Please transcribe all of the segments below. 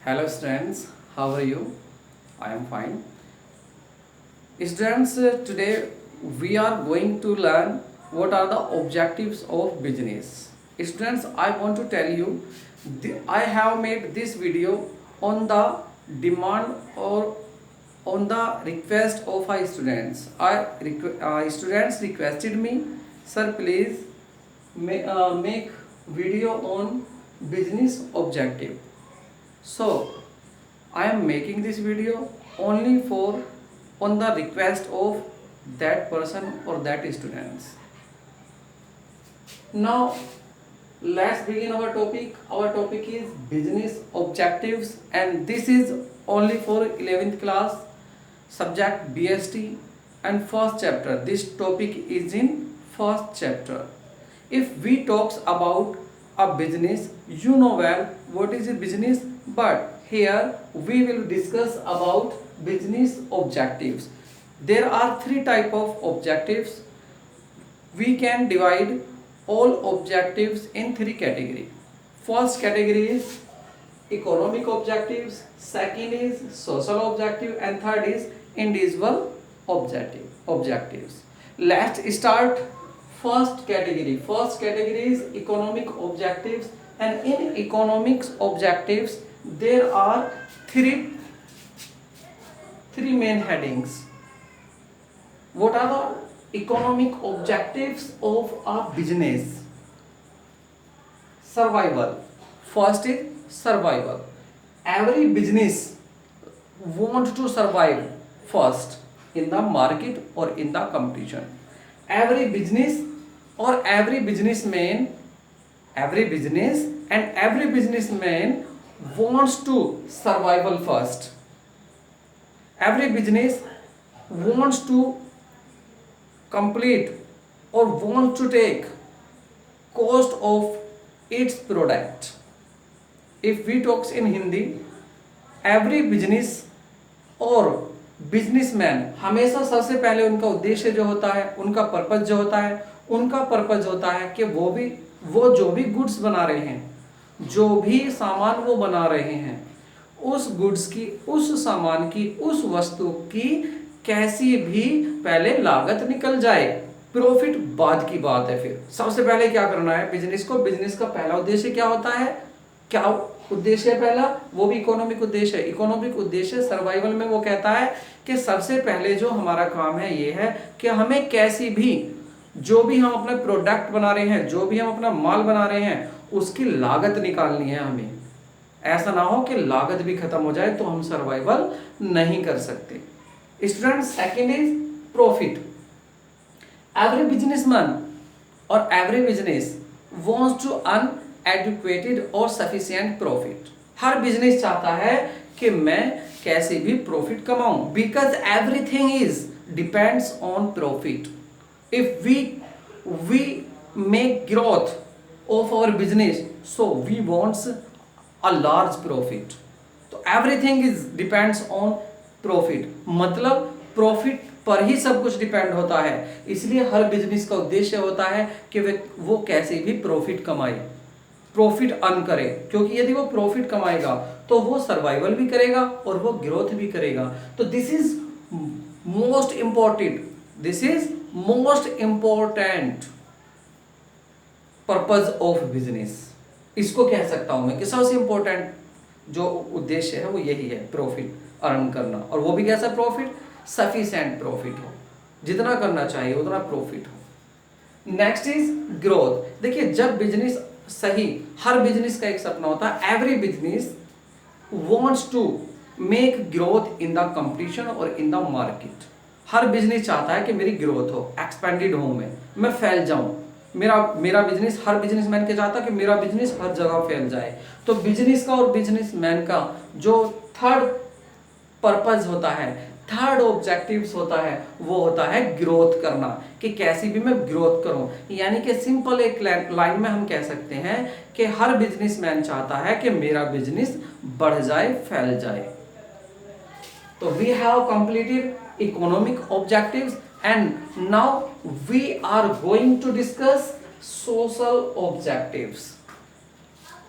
Hello students, how are you? I am fine. Students, today we are going to learn what are the objectives of business. Students, I want to tell you, I have made this video on the demand or on the request of my students. Students requested me, sir, please make video on business objective. So I am making this video only for on the request of that person or that students. Now let's begin our topic. Our topic is business objectives, and this is only for 11th class subject BST and first chapter. This topic is in first chapter. If we talks about a business, you know well what is a business, but here we will discuss about business objectives. There are three type of objectives. We can divide all objectives in three category. First category is economic objectives, second is social objective, and third is individual objectives. Let's start first category. First category is economic objectives, and in economics objectives there are three main headings. What are the economic objectives of a business? Survival. First is survival. Every business want to survive first in the market or in the competition. Every business or every businessman, every business and every businessman wants to survival first. Every business wants to complete or wants to take cost of its product. If we talk in Hindi, every business और businessman हमेशा सबसे पहले उनका उद्देश्य जो होता है, उनका पर्पस जो होता है, उनका पर्पस होता है कि वो जो भी गुड्स बना रहे हैं, जो भी सामान वो बना रहे हैं, उस गुड्स की, उस सामान की, उस वस्तु की कैसी भी पहले लागत निकल जाए, प्रॉफिट बाद की बात है। फिर सबसे पहले क्या करना है बिजनेस को? बिजनेस का पहला उद्देश्य क्या होता है? क्या उद्देश्य है पहला? वो भी इकोनॉमिक उद्देश्य है। इकोनॉमिक उद्देश्य सर्वाइवल में वो कहता है कि सबसे पहले जो हमारा काम है ये है कि हमें कैसी भी, जो भी हम अपना प्रोडक्ट बना रहे हैं, जो भी हम अपना माल बना रहे हैं, उसकी लागत निकालनी है हमें। ऐसा ना हो कि लागत भी खत्म हो जाए तो हम सर्वाइवल नहीं कर सकते। Student, second is profit. Every businessman और every business wants to earn educated और सफिशिएंट प्रॉफिट। हर बिजनेस चाहता है कि मैं कैसे भी प्रॉफिट कमाऊं, because everything is depends on profit. If we make growth of our business, so we wants a large profit. तो everything is depends on profit, मतलब प्रॉफिट पर ही सब कुछ डिपेंड होता है। इसलिए हर बिजनेस का उद्देश्य होता है कि वो कैसे भी प्रॉफिट कमाए, प्रॉफिट अर्न करे, क्योंकि यदि वो प्रॉफिट कमाएगा तो वो सर्वाइवल भी करेगा और वो ग्रोथ भी करेगा। तो this is most important purpose of business. इसको कह सकता हूं मैं कि सबसे इंपॉर्टेंट जो उद्देश्य है वो यही है, प्रॉफिट अर्न करना। और वो भी कैसा प्रॉफिट? सफिशिएंट प्रॉफिट हो, जितना करना चाहिए उतना प्रॉफिट हो। Next is growth. देखिए, जब बिजनेस सही, हर बिजनेस का एक सपना होता है, every business wants to make growth in the competition और इन द मार्केट। हर बिजनेस चाहता है कि मेरी ग्रोथ हो, एक्सपेंडेड हो, मैं फैल जाऊं। मेरा बिजनेस, हर बिजनेसमैन के चाहता है कि मेरा बिजनेस हर जगह फैल जाए। तो बिजनेस का और बिजनेसमैन का जो थर्ड पर्पस होता है, थर्ड ऑब्जेक्टिव्स होता है, वो होता है ग्रोथ करना, कि कैसी भी मैं ग्रोथ करूं। यानी कि सिंपल एक लाइन में हम कह सकते हैं कि हर बिजनेसमैन चाहता है कि मेरा बिजनेस बढ़ जाए, फैल जाए। तो we have completed economic objectives and now we are going to discuss social objectives.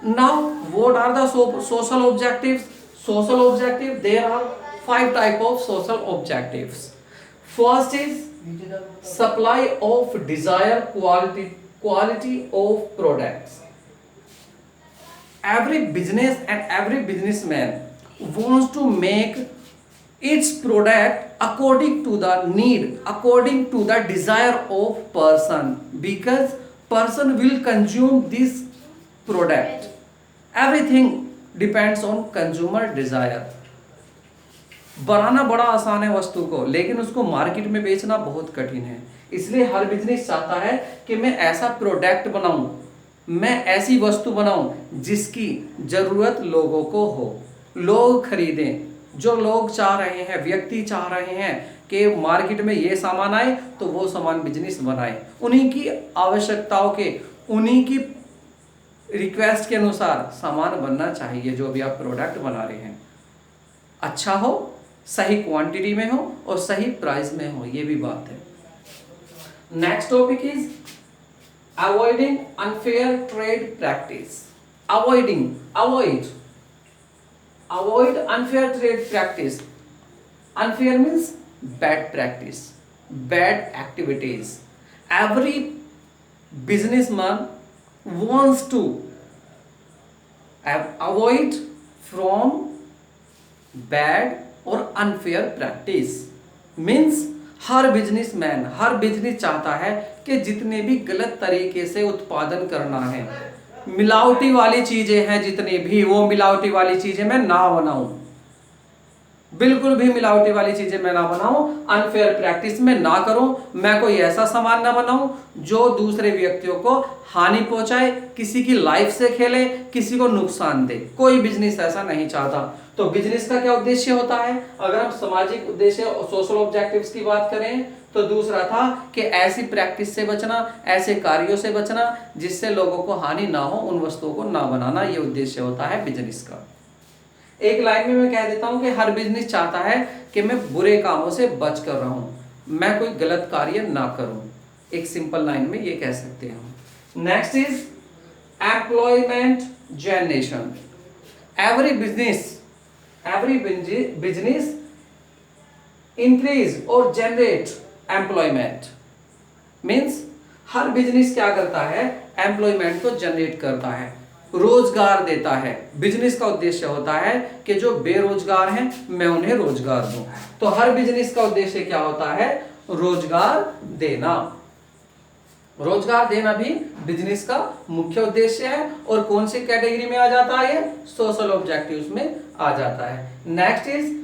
Now what are the social objectives? social objective, there are 5 type of social objectives. First is supply of desired quality of products. Every business and every businessman wants to make its product according to the need, according to the desire of person, because person will consume this product. Everything depends on consumer desire. बनाना बड़ा आसान है वस्तु को, लेकिन उसको market में बेचना बहुत कठिन है। इसलिए हर बिजनेस चाहता है कि मैं ऐसा प्रोडक्ट बनाऊं, मैं ऐसी वस्तु बनाऊं जिसकी जरूरत लोगों को हो, लोग खरीदें। जो लोग चाह रहे हैं, व्यक्ति चाह रहे हैं कि मार्केट में ये सामान आए, तो वो सामान बिजनेस बनाए। उन्हीं की आवश्यकताओं के, उन्हीं की रिक्वेस्ट के अनुसार सामान बनना चाहिए। जो भी आप प्रोडक्ट बना रहे हैं अच्छा हो, सही क्वांटिटी में हो और सही प्राइस में हो, ये भी बात है। Next topic is avoiding unfair trade practice. avoid unfair trade practice. Unfair means bad practice, bad activities. Every businessman wants to avoid from bad और unfair practice. Means हर बिजनेसमैन, हर बिजनेस चाहता है कि जितने भी गलत तरीके से उत्पादन करना है, मिलावटी वाली चीजें हैं जितनी भी, वो मिलावटी वाली चीजें मैं ना बनाऊं, बिल्कुल भी मिलावटी वाली चीजें मैं ना बनाऊं, अनफेयर प्रैक्टिस में ना करूं। मैं कोई ऐसा सामान ना बनाऊं जो दूसरे व्यक्तियों को हानि पहुंचाए, किसी की लाइफ से खेले, किसी को नुकसान दे। कोई बिजनेस ऐसा नहीं चाहता। तो बिजनेस का क्या उद्देश्य होता है? अगर हम सामाजिक उद्देश्य और सोशल ऑब्जेक्टिव्स की बात करें तो दूसरा था कि ऐसी प्रैक्टिस से बचना, ऐसे कार्यों से बचना जिससे लोगों को हानि ना हो, उन वस्तुओं को ना बनाना, ये उद्देश्य होता है बिजनेस का। एक लाइन में मैं कह देता हूं कि हर बिजनेस चाहता है कि मैं बुरे कामों से बच कर रहा हूं, मैं कोई गलत कार्य ना करूं। एक सिंपल लाइन में ये कह सकते हैं हम। Next is employment generation. Every business increase और जनरेट एम्प्लॉयमेंट। मीन्स हर बिजनेस क्या करता है? एम्प्लॉयमेंट को जनरेट करता है, रोजगार देता है। बिजनेस का उद्देश्य होता है कि जो बेरोजगार हैं मैं उन्हें रोजगार दूं। तो हर बिजनेस का उद्देश्य क्या होता है? रोजगार देना। रोजगार देना भी बिजनेस का मुख्य उद्देश्य है। और कौन सी कैटेगरी में आ जाता है? ये सोशल ऑब्जेक्टिव्स में आ जाता है। Next is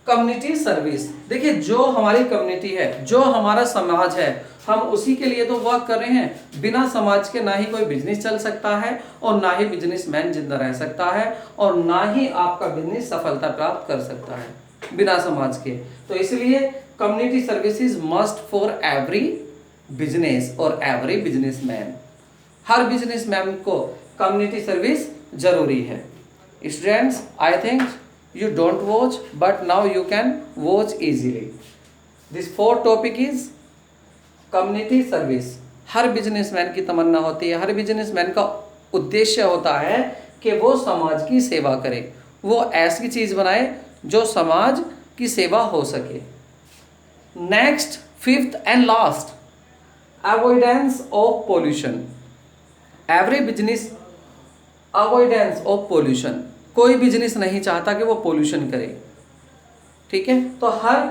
community service. देखिए, जो हमारी कम्युनिटी है, जो हमारा समाज है, हम उसी के लिए तो वर्क कर रहे हैं। बिना समाज के ना ही कोई बिजनेस चल सकता है और ना ही बिजनेसमैन जिंदा रह सकता है और ना ही आपका बिजनेस सफलता प्राप्त कर सकता है बिना समाज के। तो इसलिए community service is must for every business और एवरी बिजनेसमैन। हर बिजनेसमैन को कम्युनिटी सर्विस जरूरी है। Students, I think you don't watch, but now you can watch easily. This fourth topic is community service. Her businessman की तमन्ना होती है, हर businessman का उद्देश्य होता है कि वो समाज की सेवा करे, वो ऐसी चीज बनाए जो समाज की सेवा हो सके। Next, fifth and last, avoidance of pollution. Every business avoidance of pollution. कोई बिजनेस नहीं चाहता कि वो पोल्यूशन करे, ठीक है? तो हर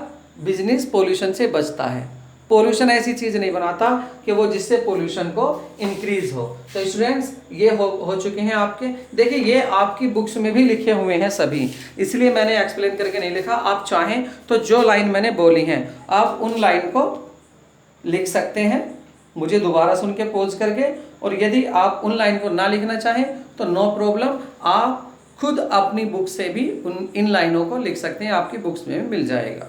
बिजनेस पोल्यूशन से बचता है। पोल्यूशन ऐसी चीज नहीं बनाता कि वो जिससे पोल्यूशन को इंक्रीज हो। तो स्टूडेंट्स, ये हो चुके हैं आपके। देखिए, ये आपकी बुक्स में भी लिखे हुए हैं सभी, इसलिए मैंने एक्सप्लेन करके नहीं लिखा। आप चाहें तो जो लाइन मैंने बोली हैं आप उन लाइन को लिख सकते हैं मुझे दोबारा सुन के पॉज करके। और यदि आप उन लाइन को ना लिखना चाहें तो नो प्रॉब्लम, आप खुद अपनी बुक से भी इन लाइनों को लिख सकते हैं, आपकी बुक्स में भी मिल जाएगा।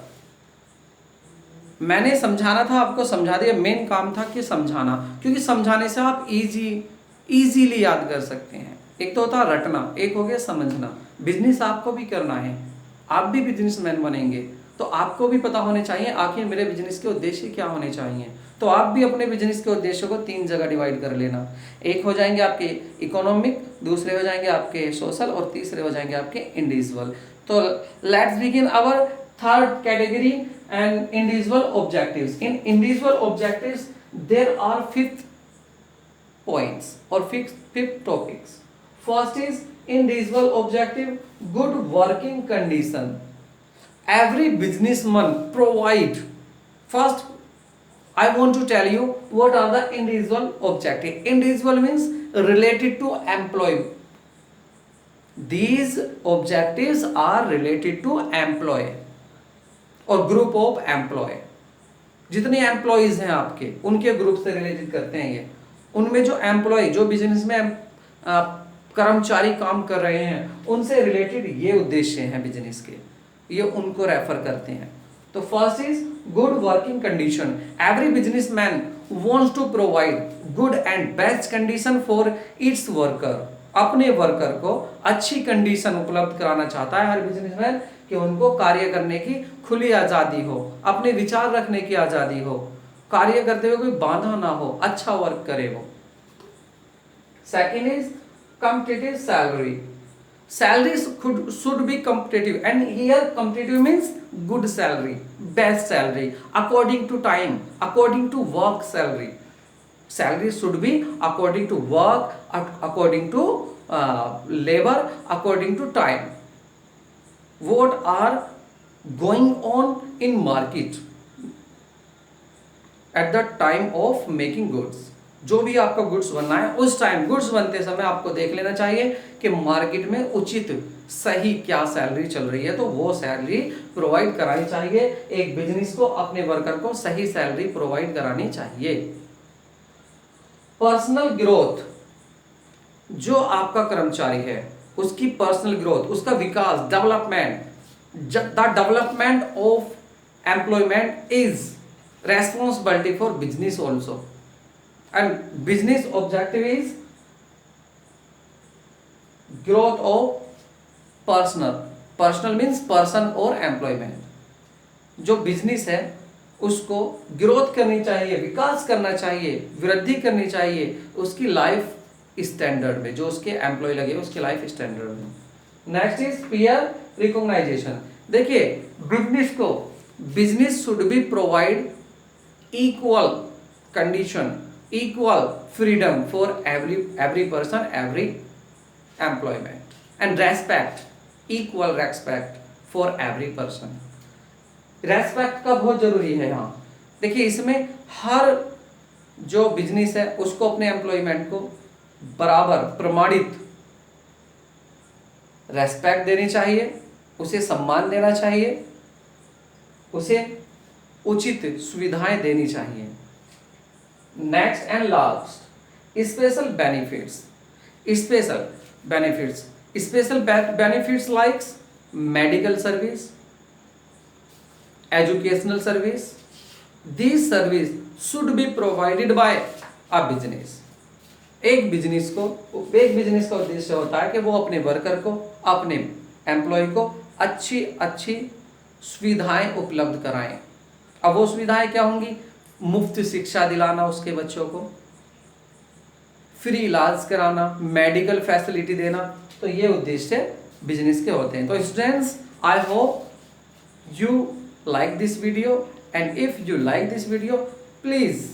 मैंने समझाना था, आपको समझा दिया। मेन काम था कि समझाना, क्योंकि समझाने से आप इजीली याद कर सकते हैं। एक तो होता है रटना, एक हो गया समझना। बिजनेस आपको भी करना है, आप भी बिजनेसमैन बनेंगे, तो आपको भी पता होने चाहिए आखिर मेरे बिजनेस के उद्देश्य क्या होने चाहिए। तो आप भी अपने बिजनेस के उद्देश्यों को 3 जगह डिवाइड कर लेना। एक हो जाएंगे आपके इकोनॉमिक, दूसरे हो जाएंगे आपके सोशल और तीसरे हो जाएंगे आपके इंडिविजुअल। तो let's begin our third category and individual objectives. In individual objectives there are 5 points or fifth topics. First is individual objective, good working condition. Every businessman provide. First, I want to tell you what are the individual objective. Individual means related to employee. These objectives are related to employee और group of employ. जितने employees हैं आपके, उनके group से related करते हैं ये। उनमें जो एम्प्लॉय, जो बिजनेस में कर्मचारी काम कर रहे हैं, उनसे रिलेटेड ये उद्देश्य हैं बिजनेस के, ये उनको रेफर करते हैं। तो first is good working condition. Every businessman wants to provide good and best condition for its worker. अपने वर्कर को अच्छी कंडीशन उपलब्ध कराना चाहता है हर बिजनेसमैन, कि उनको कार्य करने की खुली आजादी हो, अपने विचार रखने की आजादी हो, कार्य करते हुए कोई बाधा ना हो, अच्छा वर्क करे वो। Second is competitive salary. Salaries should be competitive, and here competitive means good salary, best salary, according to time, according to work salary. Salary should be according to work, according to labor, according to time. What are going on in market at the time of making goods? जो भी आपका goods बनना है, उस time goods बनते समय आपको देख लेना चाहिए कि मार्केट में उचित सही क्या सैलरी चल रही है, तो वो सैलरी प्रोवाइड करानी चाहिए। एक बिजनेस को अपने वर्कर को सही सैलरी प्रोवाइड करानी चाहिए। पर्सनल ग्रोथ, जो आपका कर्मचारी है उसकी पर्सनल ग्रोथ, उसका विकास, development, the development of employment is responsibility for business also. And business objective is growth of personal. Personal means person और employment. जो बिजनेस है उसको ग्रोथ करनी चाहिए, विकास करना चाहिए, वृद्धि करनी चाहिए उसकी लाइफ स्टैंडर्ड में, जो उसके एम्प्लॉय लगे उसके लाइफ स्टैंडर्ड में। Next is peer recognisation. देखिए business should be provide equal condition, equal freedom for every person, every employment, and respect, equal respect for every person. Respect का बहुत जरूरी है यहाँ। देखिए इसमें हर जो बिजनेस है उसको अपने एम्प्लॉयमेंट को बराबर प्रमाणित रेस्पेक्ट देनी चाहिए, उसे सम्मान देना चाहिए, उसे उचित सुविधाएं देनी चाहिए। Next and last, special benefits. Special benefits like medical service, educational service. These service should be provided by a business. एक बिजनेस का उद्देश्य होता है कि वो अपने वर्कर को, अपने एम्प्लॉय को अच्छी सुविधाएं उपलब्ध कराएं। अब वो सुविधाएं क्या होंगी? मुफ्त शिक्षा दिलाना उसके बच्चों को, फ्री इलाज कराना, मेडिकल फैसिलिटी देना। तो ये उद्देश्य बिजनेस के होते हैं। तो students, I hope you like this video, and if you like this video please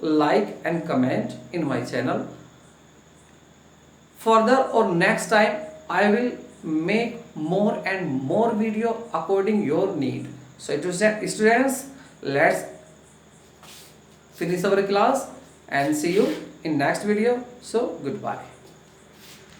like and comment in my channel. Further और next time I will make more and more video according your need. So students, let's finish our class and see you in next video. So goodbye.